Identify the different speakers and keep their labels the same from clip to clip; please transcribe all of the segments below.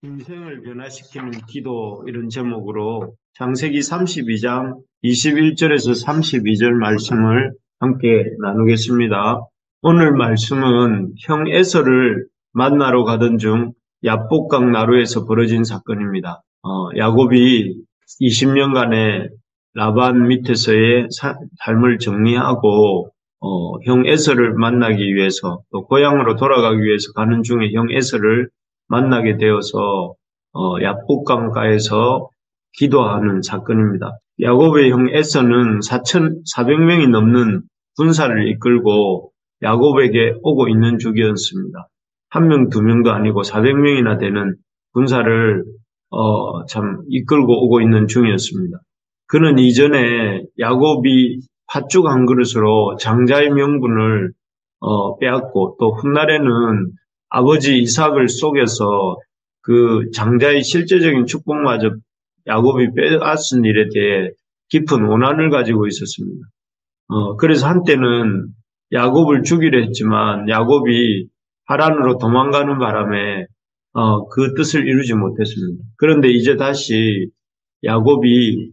Speaker 1: 인생을 변화시키는 기도 이런 제목으로 창세기 32장 21절에서 32절 말씀을 함께 나누겠습니다. 오늘 말씀은 형 에서를 만나러 가던 중 야복강 나루에서 벌어진 사건입니다. 야곱이 20년간의 라반 밑에서의 삶을 정리하고 형 에서를 만나기 위해서 또 고향으로 돌아가기 위해서 가는 중에 형 에서를 만나게 되어서 야복강가에서 기도하는 사건입니다. 야곱의 형 에서는 4,400명이 넘는 군사를 이끌고 야곱에게 오고 있는 중이었습니다. 한 명, 두 명도 아니고 400명이나 되는 군사를 참 이끌고 오고 있는 중이었습니다. 그는 이전에 야곱이 팥죽 한 그릇으로 장자의 명분을 빼앗고 또 훗날에는 아버지 이삭을 속여서 그 장자의 실제적인 축복마저 야곱이 빼앗은 일에 대해 깊은 원한을 가지고 있었습니다. 그래서 한때는 야곱을 죽이려 했지만 야곱이 하란으로 도망가는 바람에 그 뜻을 이루지 못했습니다. 그런데 이제 다시 야곱이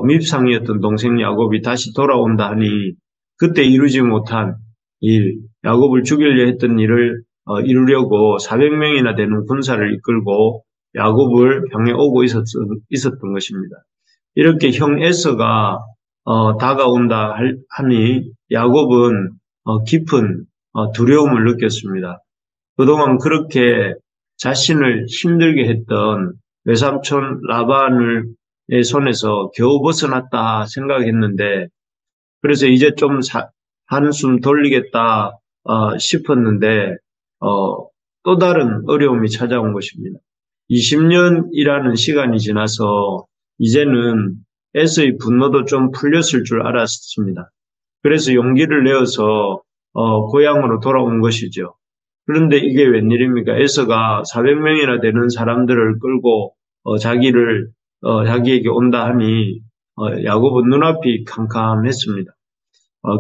Speaker 1: 밉상이었던 동생 야곱이 다시 돌아온다 하니 그때 이루지 못한 일, 야곱을 죽이려 했던 일을 이루려고 400명이나 되는 군사를 이끌고 야곱을 향해 오고 있었던 것입니다. 이렇게 형 에서가 다가온다 하니 야곱은 깊은 두려움을 느꼈습니다. 그동안 그렇게 자신을 힘들게 했던 외삼촌 라반의 손에서 겨우 벗어났다 생각했는데 그래서 이제 좀 한숨 돌리겠다 싶었는데 또 다른 어려움이 찾아온 것입니다. 20년이라는 시간이 지나서 이제는 에서의 분노도 좀 풀렸을 줄 알았습니다. 그래서 용기를 내어서 고향으로 돌아온 것이죠. 그런데 이게 웬일입니까? 에서가 400명이나 되는 사람들을 끌고 자기에게 온다 하니 야곱은 눈앞이 캄캄했습니다.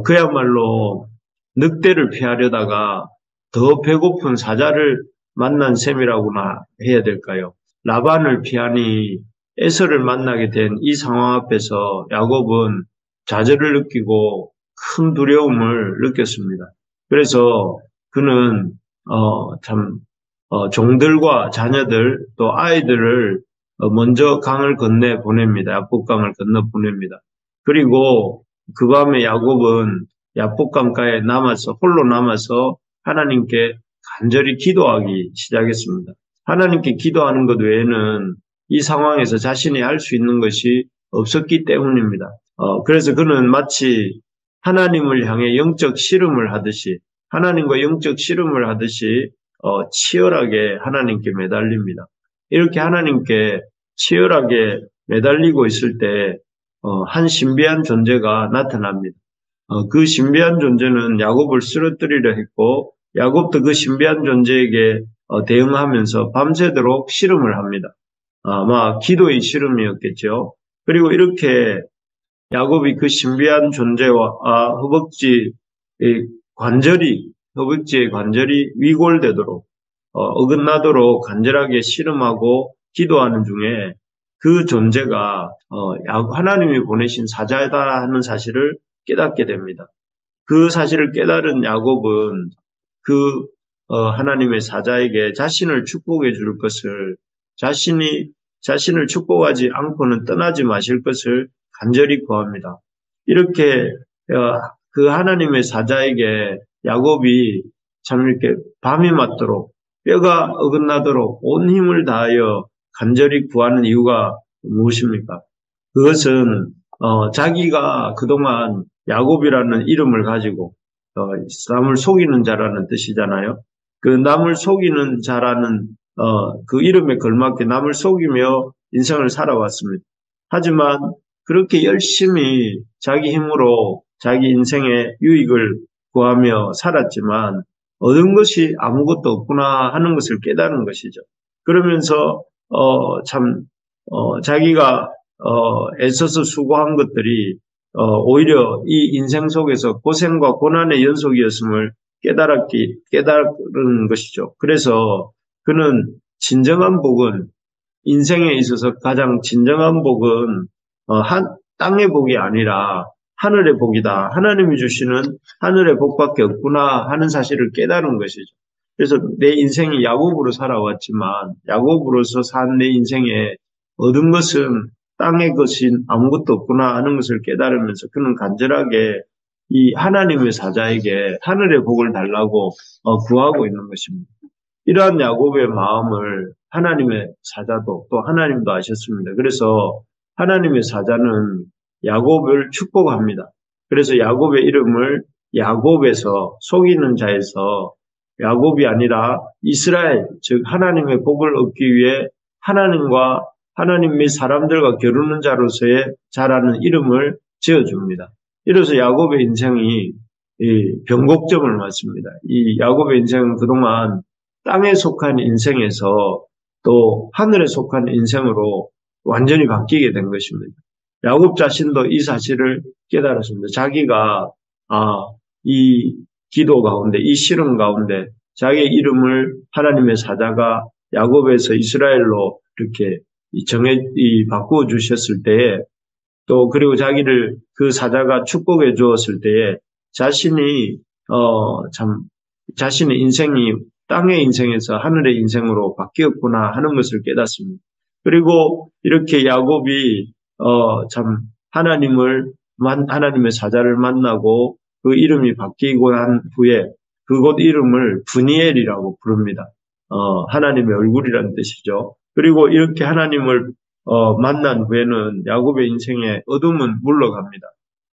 Speaker 1: 그야말로 늑대를 피하려다가 더 배고픈 사자를 만난 셈이라고나 해야 될까요? 라반을 피하니 에서를 만나게 된 이 상황 앞에서 야곱은 좌절을 느끼고 큰 두려움을 느꼈습니다. 그래서 그는 종들과 자녀들 또 아이들을 먼저 강을 건네 보냅니다. 야복강을 건너 보냅니다. 그리고 그 밤에 야곱은 야복강가에 홀로 남아서 하나님께 간절히 기도하기 시작했습니다. 하나님께 기도하는 것 외에는 이 상황에서 자신이 할 수 있는 것이 없었기 때문입니다. 그래서 그는 마치 하나님을 향해 영적 씨름을 하듯이 하나님과 영적 씨름을 하듯이 치열하게 하나님께 매달립니다. 이렇게 하나님께 치열하게 매달리고 있을 때 한 신비한 존재가 나타납니다. 그 신비한 존재는 야곱을 쓰러뜨리려 했고 야곱도 그 신비한 존재에게 대응하면서 밤새도록 씨름을 합니다. 아마 기도의 씨름이었겠죠. 그리고 이렇게 야곱이 그 신비한 존재와 허벅지의 관절이 위골되도록 어긋나도록 간절하게 씨름하고 기도하는 중에 그 존재가 하나님이 보내신 사자다 하는 사실을 깨닫게 됩니다. 그 사실을 깨달은 야곱은 하나님의 사자에게 자신을 축복해 줄 것을 자신을 축복하지 않고는 떠나지 마실 것을 간절히 구합니다. 이렇게 그 하나님의 사자에게 야곱이 참 이렇게 밤이 맞도록 뼈가 어긋나도록 온 힘을 다하여 간절히 구하는 이유가 무엇입니까? 그것은 자기가 그동안 야곱이라는 이름을 가지고 남을 속이는 자라는 뜻이잖아요. 그 남을 속이는 자라는 그 이름에 걸맞게 남을 속이며 인생을 살아왔습니다. 하지만 그렇게 열심히 자기 힘으로 자기 인생의 유익을 구하며 살았지만 얻은 것이 아무것도 없구나 하는 것을 깨닫는 것이죠. 그러면서 자기가 애써서 수고한 것들이 오히려 이 인생 속에서 고생과 고난의 연속이었음을 깨달은 것이죠. 그래서 그는 진정한 복은 인생에 있어서 가장 진정한 복은 땅의 복이 아니라 하늘의 복이다. 하나님이 주시는 하늘의 복밖에 없구나 하는 사실을 깨달은 것이죠. 그래서 내 인생이 야곱으로 살아왔지만 야곱으로서 산 내 인생에 얻은 것은 땅의 것인 아무것도 없구나 하는 것을 깨달으면서 그는 간절하게 이 하나님의 사자에게 하늘의 복을 달라고 구하고 있는 것입니다. 이러한 야곱의 마음을 하나님의 사자도 또 하나님도 아셨습니다. 그래서 하나님의 사자는 야곱을 축복합니다. 그래서 야곱의 이름을 야곱에서 속이는 자에서 야곱이 아니라 이스라엘, 즉 하나님의 복을 얻기 위해 하나님과 하나님 및 사람들과 겨루는 자로서의 자라는 이름을 지어줍니다. 이로써 야곱의 인생이 변곡점을 맞습니다. 이 야곱의 인생은 그동안 땅에 속한 인생에서 또 하늘에 속한 인생으로 완전히 바뀌게 된 것입니다. 야곱 자신도 이 사실을 깨달았습니다. 자기가 이 기도 가운데, 이 시름 가운데 자기의 이름을 하나님의 사자가 야곱에서 이스라엘로 이렇게 바꾸어 주셨을 때에 또 그리고 자기를 그 사자가 축복해 주었을 때에 자신의 인생이 땅의 인생에서 하늘의 인생으로 바뀌었구나 하는 것을 깨닫습니다. 그리고 이렇게 야곱이 하나님의 사자를 만나고 그 이름이 바뀌고 난 후에 그곳 이름을 브니엘이라고 부릅니다. 하나님의 얼굴이라는 뜻이죠. 그리고 이렇게 하나님을 만난 후에는 야곱의 인생에 어둠은 물러갑니다.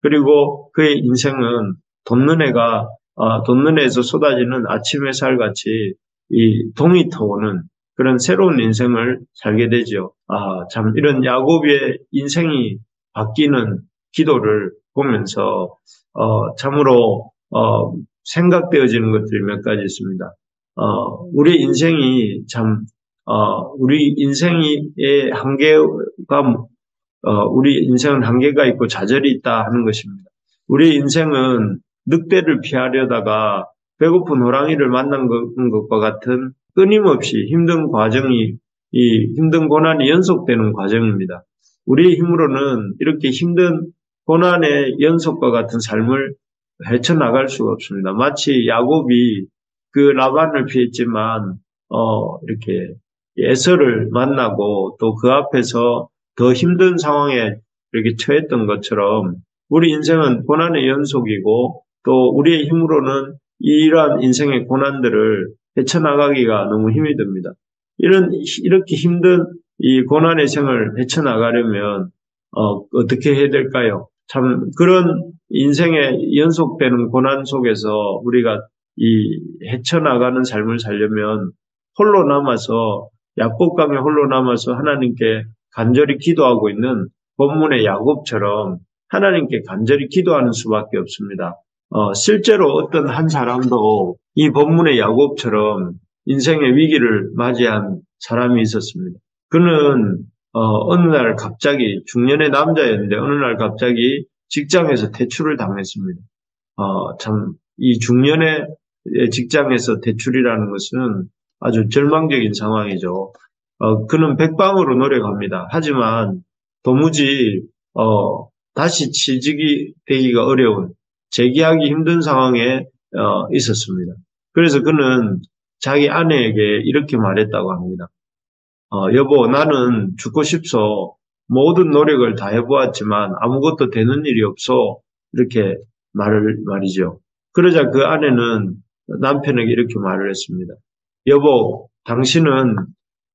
Speaker 1: 그리고 그의 인생은 돋눈에서 쏟아지는 아침 햇살 같이 이 동이 터오는 그런 새로운 인생을 살게 되죠. 참 이런 야곱의 인생이 바뀌는 기도를 보면서 참으로 생각되어지는 것들이 몇 가지 있습니다. 우리 인생이 우리 인생의 우리 인생은 한계가 있고 좌절이 있다 하는 것입니다. 우리 인생은 늑대를 피하려다가 배고픈 호랑이를 만난 것과 같은 끊임없이 힘든 고난이 연속되는 과정입니다. 우리의 힘으로는 이렇게 힘든 고난의 연속과 같은 삶을 헤쳐나갈 수가 없습니다. 마치 야곱이 그 라반을 피했지만 이렇게 에서를 만나고 또 그 앞에서 더 힘든 상황에 이렇게 처했던 것처럼 우리 인생은 고난의 연속이고 또 우리의 힘으로는 이러한 인생의 고난들을 헤쳐나가기가 너무 힘이 듭니다. 이렇게 힘든 이 고난의 생을 헤쳐나가려면 어떻게 해야 될까요? 참 그런 인생의 연속되는 고난 속에서 우리가 이 헤쳐나가는 삶을 살려면 홀로 남아서 야곱강에 홀로 남아서 하나님께 간절히 기도하고 있는 본문의 야곱처럼 하나님께 간절히 기도하는 수밖에 없습니다. 실제로 어떤 한 사람도 이 본문의 야곱처럼 인생의 위기를 맞이한 사람이 있었습니다. 그는 어느 날 갑자기 중년의 남자였는데 어느 날 갑자기 직장에서 퇴출을 당했습니다. 참 이 중년의 직장에서 퇴출이라는 것은 아주 절망적인 상황이죠. 그는 백방으로 노력합니다. 하지만 도무지 다시 취직이 되기가 어려운 재기하기 힘든 상황에 있었습니다. 그래서 그는 자기 아내에게 이렇게 말했다고 합니다. 여보, 나는 죽고 싶소. 모든 노력을 다 해보았지만 아무것도 되는 일이 없어. 이렇게 말이죠. 그러자 그 아내는 남편에게 이렇게 말을 했습니다. 여보, 당신은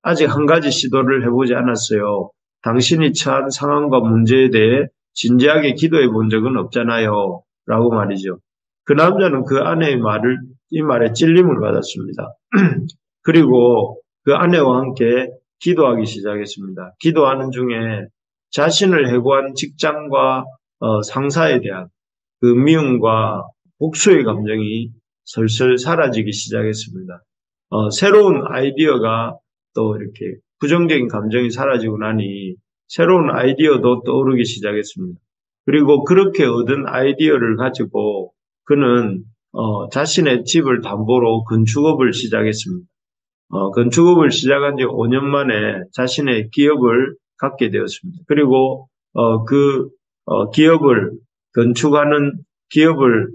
Speaker 1: 아직 한 가지 시도를 해보지 않았어요. 당신이 처한 상황과 문제에 대해 진지하게 기도해 본 적은 없잖아요. 라고 말이죠. 그 남자는 그 아내의 이 말에 찔림을 받았습니다. 그리고 그 아내와 함께 기도하기 시작했습니다. 기도하는 중에 자신을 해고한 직장과 상사에 대한 그 미움과 복수의 감정이 슬슬 사라지기 시작했습니다. 새로운 아이디어가 또 이렇게 부정적인 감정이 사라지고 나니 새로운 아이디어도 떠오르기 시작했습니다. 그리고 그렇게 얻은 아이디어를 가지고 그는 자신의 집을 담보로 건축업을 시작했습니다. 건축업을 시작한 지 5년 만에 자신의 기업을 갖게 되었습니다. 그리고 기업을 건축하는 기업을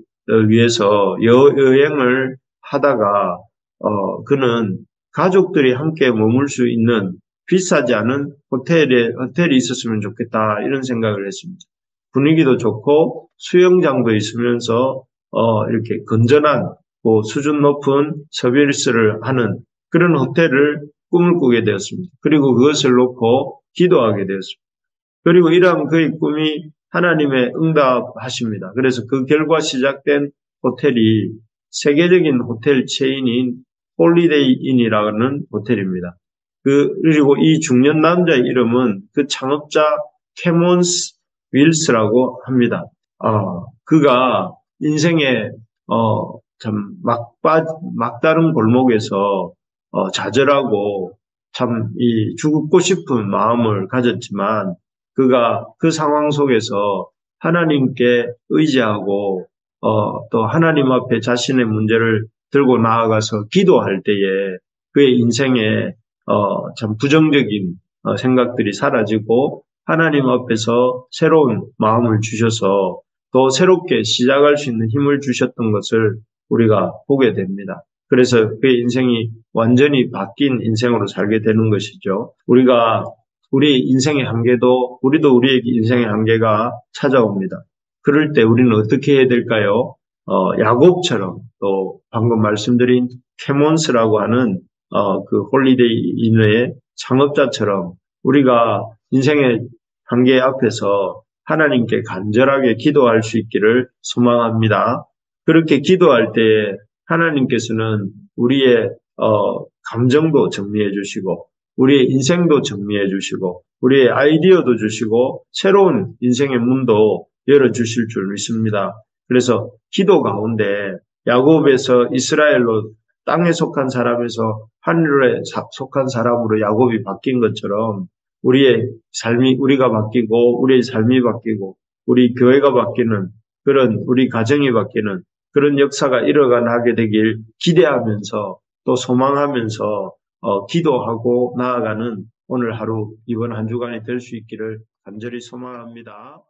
Speaker 1: 위해서 여행을 하다가 그는 가족들이 함께 머물 수 있는 비싸지 않은 호텔이 있었으면 좋겠다 이런 생각을 했습니다. 분위기도 좋고 수영장도 있으면서 이렇게 건전한 수준 높은 서비스를 하는 그런 호텔을 꿈을 꾸게 되었습니다. 그리고 그것을 놓고 기도하게 되었습니다. 그리고 이러한 그의 꿈이 하나님의 응답하십니다. 그래서 그 결과 시작된 호텔이 세계적인 호텔 체인인 홀리데이인이라는 호텔입니다. 그리고 이 중년 남자의 이름은 그 창업자 캐몬스 윌스라고 합니다. 그가 인생의 참 막다른 골목에서 좌절하고 참 이 죽고 싶은 마음을 가졌지만 그가 그 상황 속에서 하나님께 의지하고 또 하나님 앞에 자신의 문제를 들고 나아가서 기도할 때에 그의 인생에 참 부정적인 생각들이 사라지고 하나님 앞에서 새로운 마음을 주셔서 또 새롭게 시작할 수 있는 힘을 주셨던 것을 우리가 보게 됩니다. 그래서 그의 인생이 완전히 바뀐 인생으로 살게 되는 것이죠. 우리의 인생의 한계도 우리도 우리의 인생의 한계가 찾아옵니다. 그럴 때 우리는 어떻게 해야 될까요? 야곱처럼 또 방금 말씀드린 캐몬스라고 하는 그 홀리데이 인의 창업자처럼 우리가 인생의 한계 앞에서 하나님께 간절하게 기도할 수 있기를 소망합니다. 그렇게 기도할 때 하나님께서는 우리의 감정도 정리해 주시고 우리의 인생도 정리해 주시고 우리의 아이디어도 주시고 새로운 인생의 문도 열어주실 줄 믿습니다. 그래서 기도 가운데 야곱에서 이스라엘로 땅에 속한 사람에서 하늘에 속한 사람으로 야곱이 바뀐 것처럼 우리가 바뀌고 우리의 삶이 바뀌고 우리 교회가 바뀌는 그런 우리 가정이 바뀌는 그런 역사가 일어나게 되길 기대하면서 또 소망하면서 기도하고 나아가는 오늘 하루 이번 한 주간이 될 수 있기를 간절히 소망합니다.